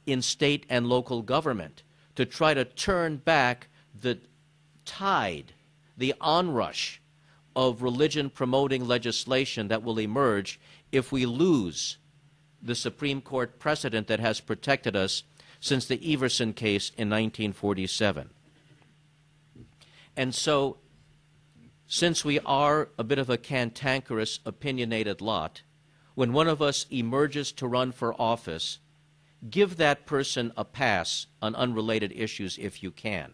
in state and local government to try to turn back the tide, the onrush of religion-promoting legislation that will emerge if we lose the Supreme Court precedent that has protected us since the Everson case in 1947. And so, since we are a bit of a cantankerous, opinionated lot, when one of us emerges to run for office, give that person a pass on unrelated issues if you can,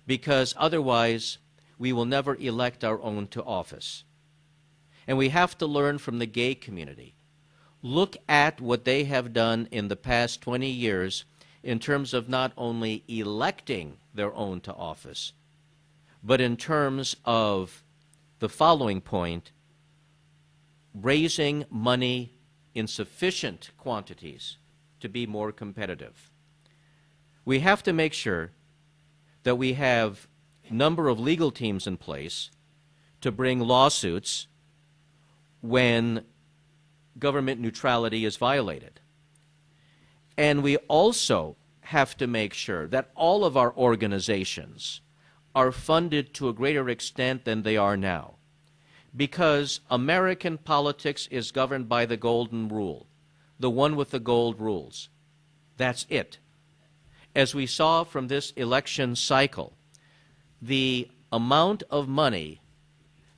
because otherwise we will never elect our own to office. And we have to learn from the gay community. Look at what they have done in the past 20 years in terms of not only electing their own to office, but in terms of the following point, raising money in sufficient quantities to be more competitive. We have to make sure that we have a number of legal teams in place to bring lawsuits when government neutrality is violated. And we also have to make sure that all of our organizations are funded to a greater extent than they are now, because American politics is governed by the golden rule, the one with the gold rules. That's it. As we saw from this election cycle, the amount of money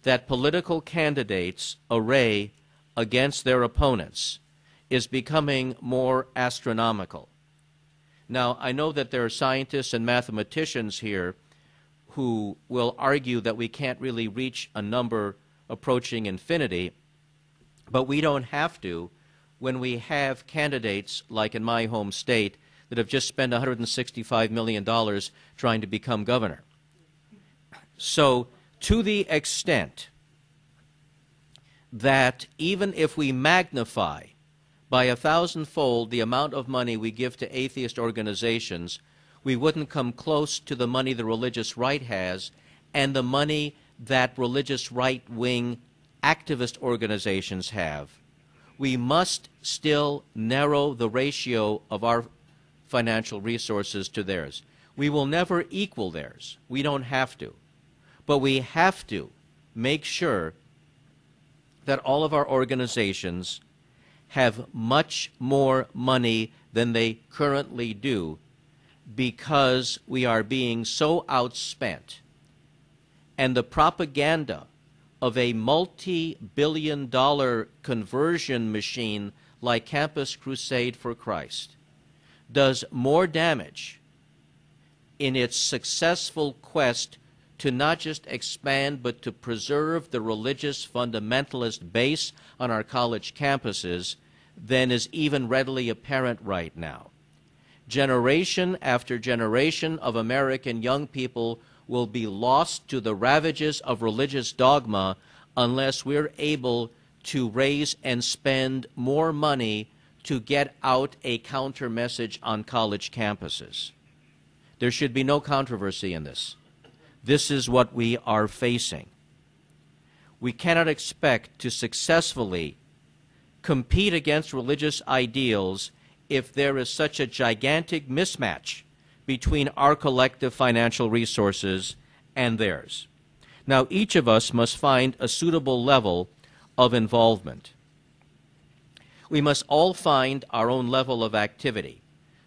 that political candidates array against their opponents is becoming more astronomical. Now, I know that there are scientists and mathematicians here who will argue that we can't really reach a number approaching infinity, but we don't have to when we have candidates like in my home state that have just spent $165 million trying to become governor. So, to the extent that even if we magnify by 1,000-fold the amount of money we give to atheist organizations, we wouldn't come close to the money the religious right has and the money that religious right-wing activist organizations have. We must still narrow the ratio of our financial resources to theirs. We will never equal theirs. We don't have to. But we have to make sure that all of our organizations have much more money than they currently do, because we are being so outspent. And the propaganda of a multi-billion-dollar conversion machine like Campus Crusade for Christ does more damage in its successful quest to not just expand but to preserve the religious fundamentalist base on our college campuses than is even readily apparent right now. Generation after generation of American young people will be lost to the ravages of religious dogma unless we're able to raise and spend more money to get out a counter message on college campuses. There should be no controversy in this. This is what we are facing. We cannot expect to successfully compete against religious ideals if there is such a gigantic mismatch between our collective financial resources and theirs. Now, each of us must find a suitable level of involvement. We must all find our own level of activity.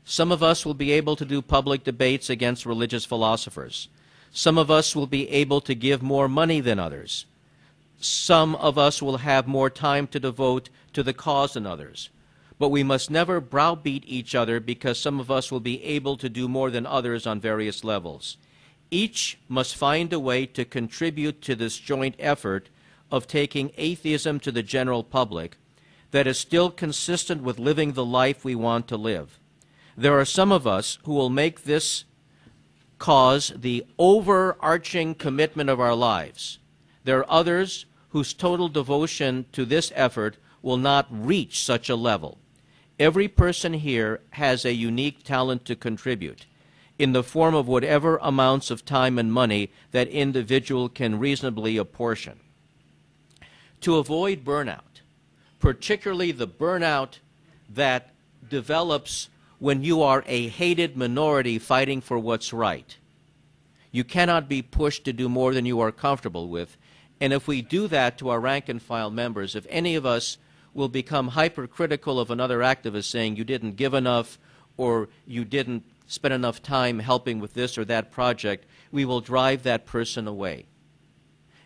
Some of us will be able to do public debates against religious philosophers. Some of us will be able to give more money than others. Some of us will have more time to devote to the cause than others. But we must never browbeat each other because some of us will be able to do more than others on various levels. Each must find a way to contribute to this joint effort of taking atheism to the general public that is still consistent with living the life we want to live. There are some of us who will make this cause the overarching commitment of our lives. There are others whose total devotion to this effort will not reach such a level. Every person here has a unique talent to contribute in the form of whatever amounts of time and money that individual can reasonably apportion. To avoid burnout, particularly the burnout that develops when you are a hated minority fighting for what's right. You cannot be pushed to do more than you are comfortable with. And if we do that to our rank and file members, if any of us will become hypercritical of another activist saying you didn't give enough or you didn't spend enough time helping with this or that project, we will drive that person away.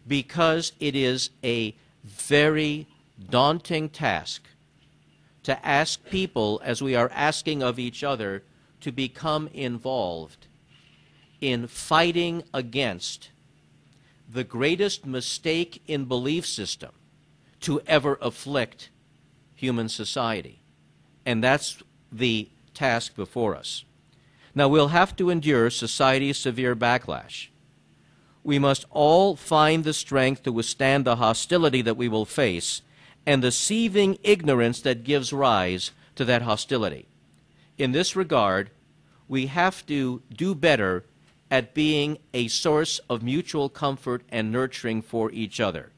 Because it is a very daunting task to ask people, as we are asking of each other, to become involved in fighting against the greatest mistake in belief system to ever afflict human society. And that's the task before us. Now, we'll have to endure society's severe backlash. We must all find the strength to withstand the hostility that we will face and the seething ignorance that gives rise to that hostility. In this regard, we have to do better at being a source of mutual comfort and nurturing for each other.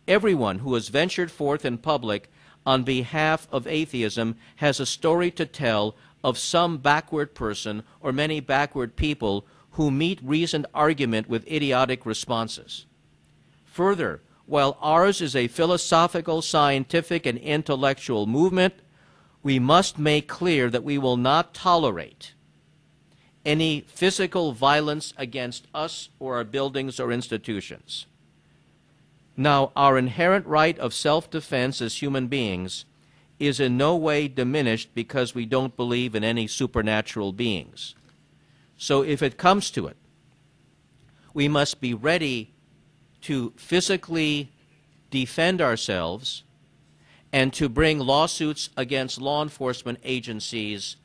Everyone who has ventured forth in public on behalf of atheism has a story to tell of some backward person or many backward people who meet reasoned argument with idiotic responses. Further, while ours is a philosophical, scientific, and intellectual movement, we must make clear that we will not tolerate any physical violence against us or our buildings or institutions. Now, our inherent right of self-defense as human beings is in no way diminished because we don't believe in any supernatural beings. So if it comes to it, we must be ready to physically defend ourselves and to bring lawsuits against law enforcement agencies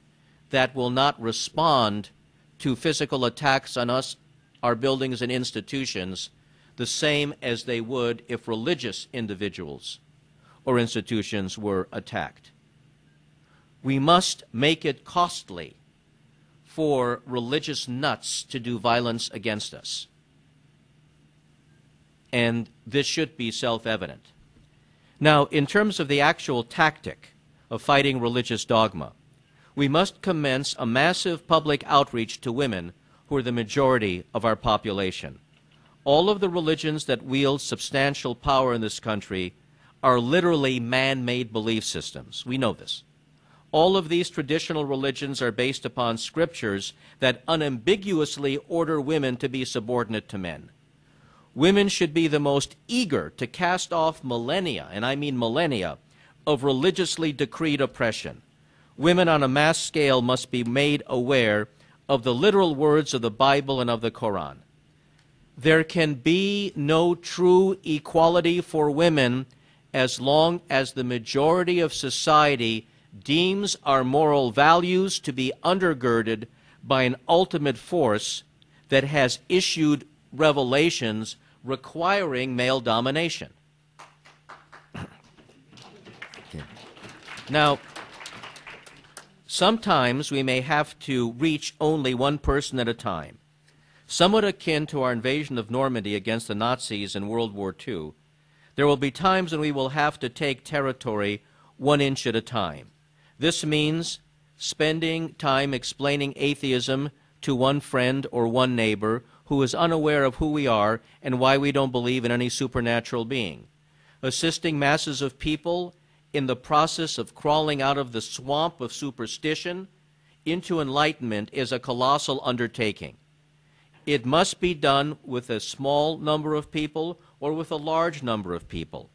that will not respond to physical attacks on us, our buildings and institutions, the same as they would if religious individuals or institutions were attacked. We must make it costly for religious nuts to do violence against us. And this should be self-evident. Now, in terms of the actual tactic of fighting religious dogma, we must commence a massive public outreach to women who are the majority of our population. All of the religions that wield substantial power in this country are literally man-made belief systems. We know this. All of these traditional religions are based upon scriptures that unambiguously order women to be subordinate to men. Women should be the most eager to cast off millennia, and I mean millennia, of religiously decreed oppression. Women on a mass scale must be made aware of the literal words of the Bible and of the Quran. There can be no true equality for women as long as the majority of society deems our moral values to be undergirded by an ultimate force that has issued revelations requiring male domination. Now, sometimes we may have to reach only one person at a time. Somewhat akin to our invasion of Normandy against the Nazis in World War II, there will be times when we will have to take territory 1 inch at a time. This means spending time explaining atheism to one friend or one neighbor who is unaware of who we are and why we don't believe in any supernatural being. Assisting masses of people in the process of crawling out of the swamp of superstition into enlightenment is a colossal undertaking. It must be done with a small number of people or with a large number of people.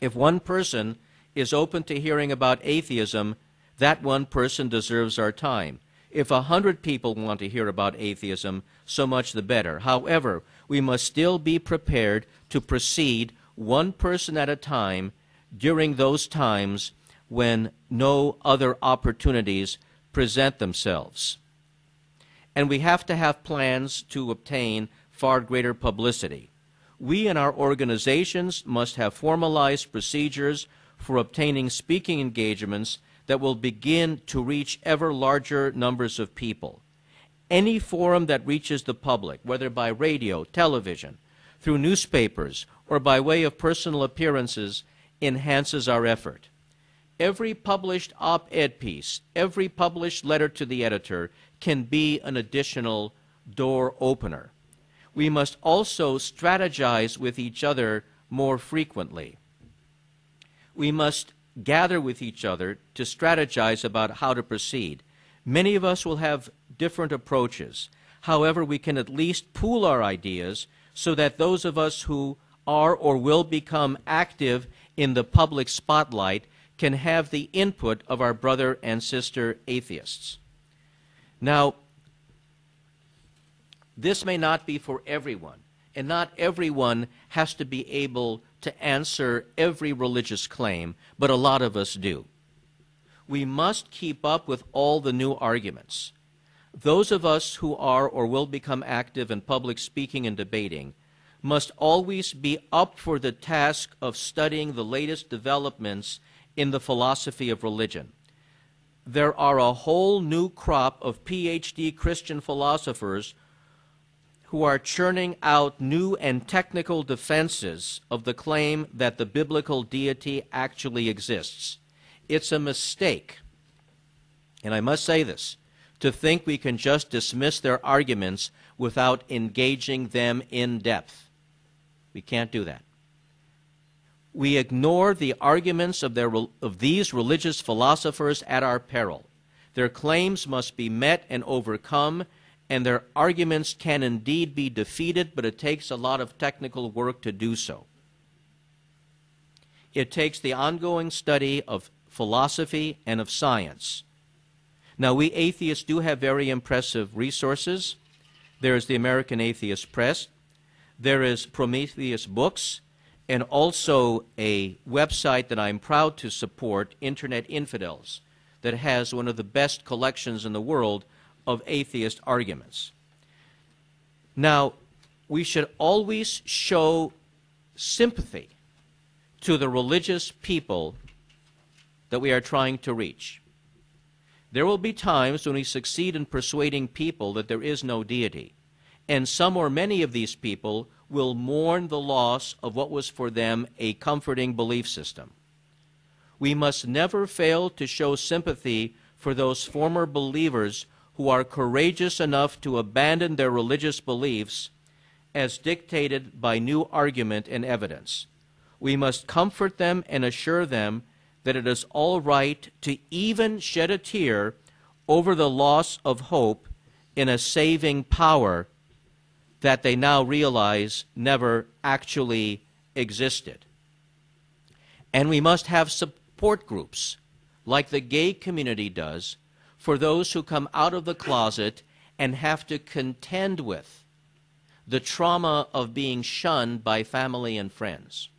If one person is open to hearing about atheism, that one person deserves our time. If 100 people want to hear about atheism, so much the better. However, we must still be prepared to proceed one person at a time during those times when no other opportunities present themselves. And we have to have plans to obtain far greater publicity. We in our organizations must have formalized procedures for obtaining speaking engagements that will begin to reach ever larger numbers of people. Any forum that reaches the public, whether by radio, television, through newspapers, or by way of personal appearances, enhances our effort. Every published op-ed piece, every published letter to the editor can be an additional door opener. We must also strategize with each other more frequently. We must gather with each other to strategize about how to proceed. Many of us will have different approaches. However, we can at least pool our ideas so that those of us who are or will become active in the public spotlight can have the input of our brother and sister atheists. Now, this may not be for everyone, and not everyone has to be able to answer every religious claim, but a lot of us do. We must keep up with all the new arguments. Those of us who are or will become active in public speaking and debating must always be up for the task of studying the latest developments in the philosophy of religion. There are a whole new crop of PhD Christian philosophers who are churning out new and technical defenses of the claim that the biblical deity actually exists. It's a mistake, and I must say this, to think we can just dismiss their arguments without engaging them in depth. We can't do that. We ignore the arguments of these religious philosophers at our peril. Their claims must be met and overcome, and their arguments can indeed be defeated, but it takes a lot of technical work to do so. It takes the ongoing study of philosophy and of science. Now, we atheists do have very impressive resources. There is the American Atheist Press. There is Prometheus Books, and also a website that I'm proud to support, Internet Infidels, that has one of the best collections in the world of atheist arguments. Now, we should always show sympathy to the religious people that we are trying to reach. There will be times when we succeed in persuading people that there is no deity, and some or many of these people will mourn the loss of what was for them a comforting belief system. We must never fail to show sympathy for those former believers who are courageous enough to abandon their religious beliefs as dictated by new argument and evidence. We must comfort them and assure them that it is all right to even shed a tear over the loss of hope in a saving power that they now realize never actually existed. And we must have support groups, like the gay community does, for those who come out of the closet and have to contend with the trauma of being shunned by family and friends.